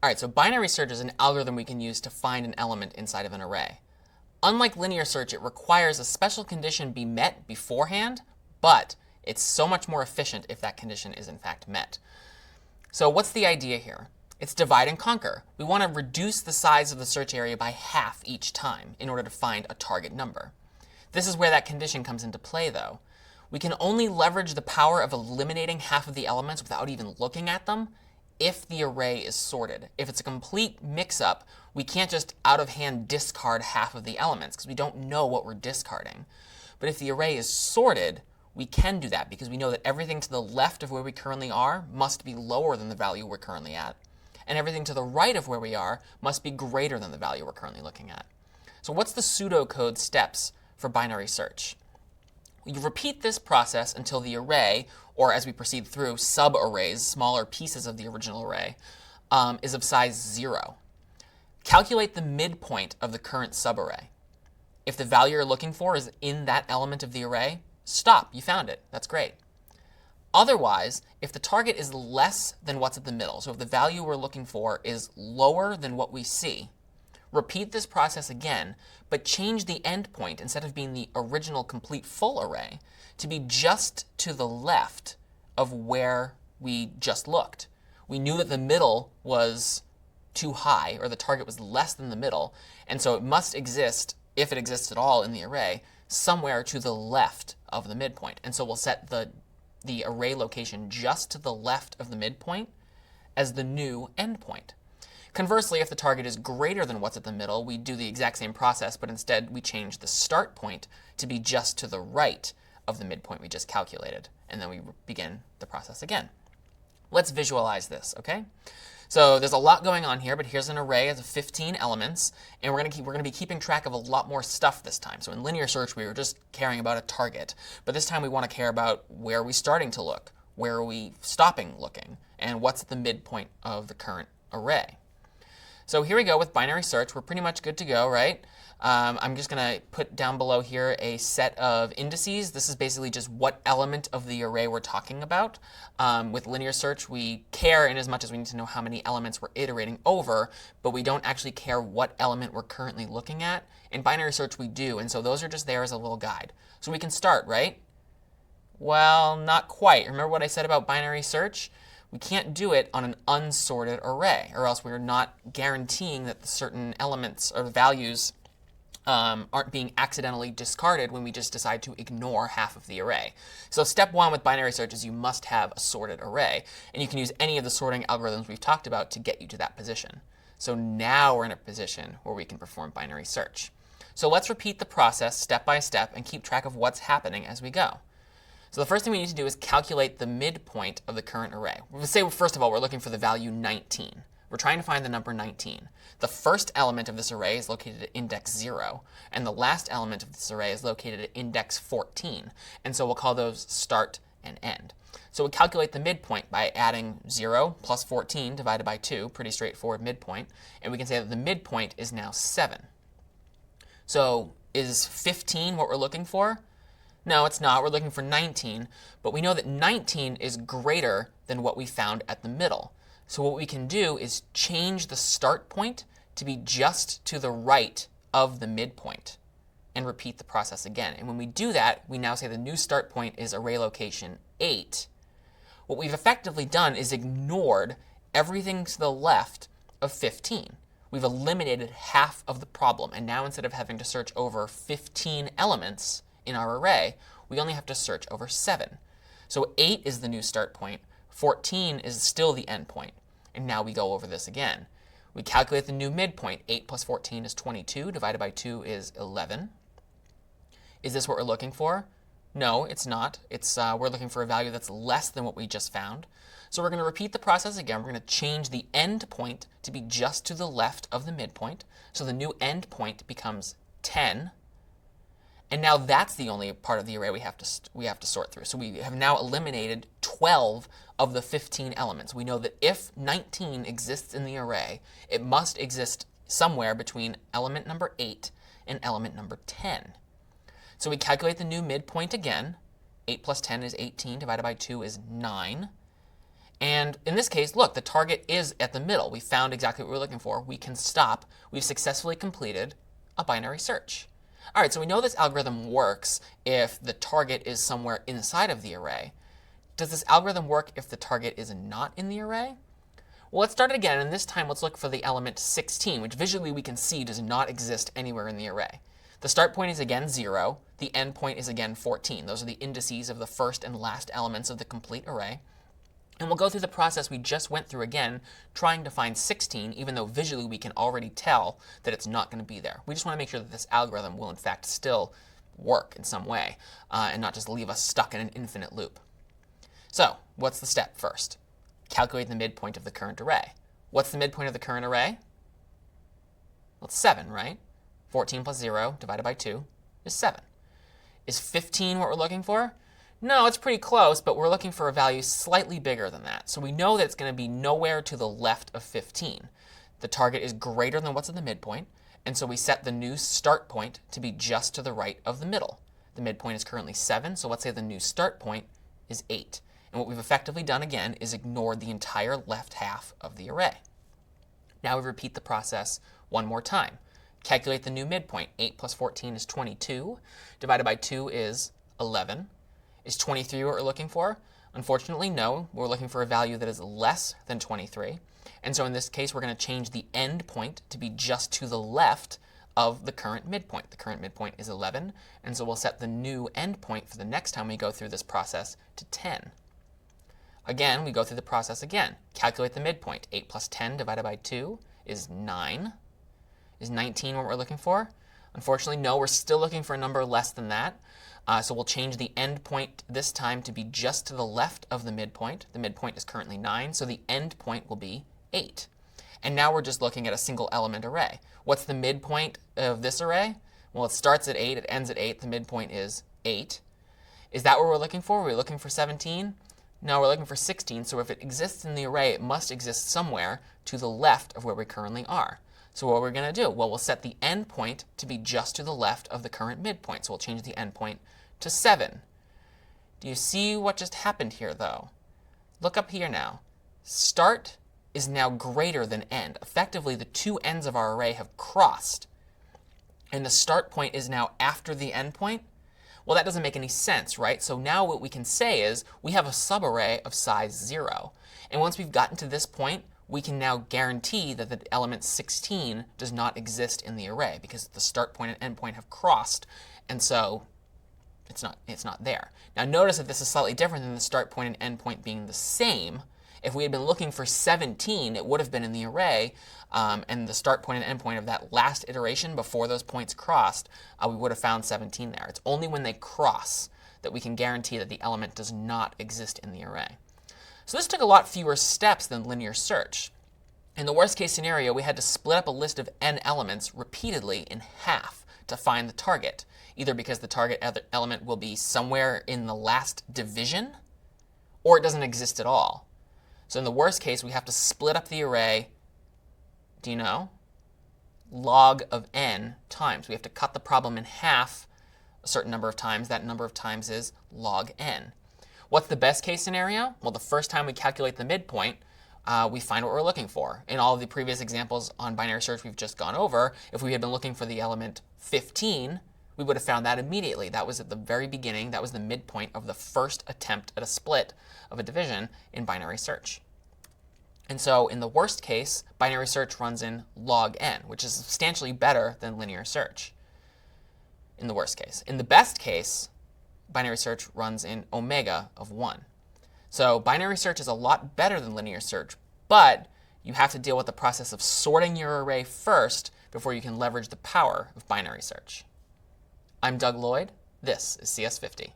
All right, so binary search is an algorithm we can use to find an element inside of an array. Unlike linear search, it requires a special condition be met beforehand, but it's so much more efficient if that condition is in fact met. So what's the idea here? It's divide and conquer. We want to reduce the size of the search area by half each time in order to find a target number. This is where that condition comes into play, though. We can only leverage the power of eliminating half of the elements without even looking at them if the array is sorted. If it's a complete mix-up, we can't just out of hand discard half of the elements because we don't know what we're discarding. But if the array is sorted, we can do that because we know that everything to the left of where we currently are must be lower than the value we're currently at. And everything to the right of where we are must be greater than the value we're currently looking at. So what's the pseudocode steps for binary search? You repeat this process until the array, or as we proceed through, subarrays, smaller pieces of the original array, is of size 0. Calculate the midpoint of the current subarray. If the value you're looking for is in that element of the array, stop. You found it. That's great. Otherwise, if the target is less than what's at the middle, so if the value we're looking for is lower than what we see, repeat this process again, but change the endpoint, instead of being the original complete full array, to be just to the left of where we just looked. We knew that the middle was too high, or the target was less than the middle, and so it must exist, if it exists at all in the array, somewhere to the left of the midpoint. And so we'll set the array location just to the left of the midpoint as the new endpoint. Conversely, if the target is greater than what's at the middle, we do the exact same process, but instead we change the start point to be just to the right of the midpoint we just calculated. And then we begin the process again. Let's visualize this, OK? So there's a lot going on here, but here's an array of 15 elements, and we're going to be keeping track of a lot more stuff this time. So in linear search, we were just caring about a target, but this time we want to care about where are we starting to look, where are we stopping looking, and what's at the midpoint of the current array. So here we go with binary search. We're pretty much good to go, right? I'm just going to put down below here a set of indices. This is basically just what element of the array we're talking about. With linear search, we care in as much as we need to know how many elements we're iterating over, but we don't actually care what element we're currently looking at. In binary search, we do, and so those are just there as a little guide. So we can start, right? Well, not quite. Remember what I said about binary search? We can't do it on an unsorted array, or else we're not guaranteeing that the certain elements or values aren't being accidentally discarded when we just decide to ignore half of the array. So step one with binary search is you must have a sorted array. And you can use any of the sorting algorithms we've talked about to get you to that position. So now we're in a position where we can perform binary search. So let's repeat the process step by step and keep track of what's happening as we go. So the first thing we need to do is calculate the midpoint of the current array. Let's say, first of all, we're looking for the value 19. We're trying to find the number 19. The first element of this array is located at index 0, and the last element of this array is located at index 14. And so we'll call those start and end. So we calculate the midpoint by adding 0 plus 14 divided by 2, pretty straightforward midpoint. And we can say that the midpoint is now 7. So is 15 what we're looking for? No, it's not. We're looking for 19. But we know that 19 is greater than what we found at the middle. So what we can do is change the start point to be just to the right of the midpoint and repeat the process again. And when we do that, we now say the new start point is array location 8. What we've effectively done is ignored everything to the left of 15. We've eliminated half of the problem. And now instead of having to search over 15 elements in our array, we only have to search over 7. So 8 is the new start point. 14 is still the end point. And now we go over this again. We calculate the new midpoint. 8 plus 14 is 22. Divided by 2 is 11. Is this what we're looking for? No, it's not. We're looking for a value that's less than what we just found. So we're going to repeat the process again. We're going to change the end point to be just to the left of the midpoint. So the new end point becomes 10. And now that's the only part of the array we have to sort through. So we have now eliminated 12 of the 15 elements. We know that if 19 exists in the array, it must exist somewhere between element number 8 and element number 10. So we calculate the new midpoint again. 8 plus 10 is 18. Divided by 2 is 9. And in this case, look, the target is at the middle. We found exactly what we were looking for. We can stop. We've successfully completed a binary search. All right, so we know this algorithm works if the target is somewhere inside of the array. Does this algorithm work if the target is not in the array? Well, let's start it again, and this time let's look for the element 16, which visually we can see does not exist anywhere in the array. The start point is again 0. The end point is again 14. Those are the indices of the first and last elements of the complete array. And we'll go through the process we just went through again, trying to find 16, even though visually we can already tell that it's not going to be there. We just want to make sure that this algorithm will in fact still work in some way and not just leave us stuck in an infinite loop. So what's the step first? Calculate the midpoint of the current array. What's the midpoint of the current array? Well, it's 7, right? 14 plus 0 divided by 2 is 7. Is 15 what we're looking for? No, it's pretty close, but we're looking for a value slightly bigger than that. So we know that it's going to be nowhere to the left of 15. The target is greater than what's in the midpoint, and so we set the new start point to be just to the right of the middle. The midpoint is currently 7, so let's say the new start point is 8. And what we've effectively done, again, is ignored the entire left half of the array. Now we repeat the process one more time. Calculate the new midpoint. 8 plus 14 is 22. Divided by 2 is 11. Is 23 what we're looking for? Unfortunately, no. We're looking for a value that is less than 23. And so in this case, we're going to change the end point to be just to the left of the current midpoint. The current midpoint is 11. And so we'll set the new end point for the next time we go through this process to 10. Again, we go through the process again. Calculate the midpoint. 8 plus 10 divided by 2 is 9. Is 19 what we're looking for? Unfortunately, no. We're still looking for a number less than that. So we'll change the end point this time to be just to the left of the midpoint. The midpoint is currently 9, so the end point will be 8. And now we're just looking at a single element array. What's the midpoint of this array? Well, it starts at 8. It ends at 8. The midpoint is 8. Is that what we're looking for? Are we looking for 17? No, we're looking for 16. So if it exists in the array, it must exist somewhere to the left of where we currently are. So what we're going to do? Well, we'll set the end point to be just to the left of the current midpoint. So we'll change the end point to 7. Do you see what just happened here, though? Look up here now. Start is now greater than end. Effectively, the two ends of our array have crossed. And the start point is now after the end point. Well, that doesn't make any sense, right? So now what we can say is we have a subarray of size 0. And once we've gotten to this point, we can now guarantee that the element 16 does not exist in the array because the start point and end point have crossed. And so it's not there. Now notice that this is slightly different than the start point and end point being the same. If we had been looking for 17, it would have been in the array, and the start point and end point of that last iteration before those points crossed, we would have found 17 there. It's only when they cross that we can guarantee that the element does not exist in the array. So this took a lot fewer steps than linear search. In the worst case scenario, we had to split up a list of n elements repeatedly in half to find the target, either because the target element will be somewhere in the last division, or it doesn't exist at all. So in the worst case, we have to split up the array, do you know? Log of n times. We have to cut the problem in half a certain number of times. That number of times is log n. What's the best case scenario? Well, the first time we calculate the midpoint, we find what we're looking for. In all of the previous examples on binary search we've just gone over, if we had been looking for the element 15, we would have found that immediately. That was at the very beginning. That was the midpoint of the first attempt at a split of a division in binary search. And so in the worst case, binary search runs in log n, which is substantially better than linear search in the worst case. In the best case, binary search runs in omega of 1. So binary search is a lot better than linear search, but you have to deal with the process of sorting your array first before you can leverage the power of binary search. I'm Doug Lloyd. This is CS50.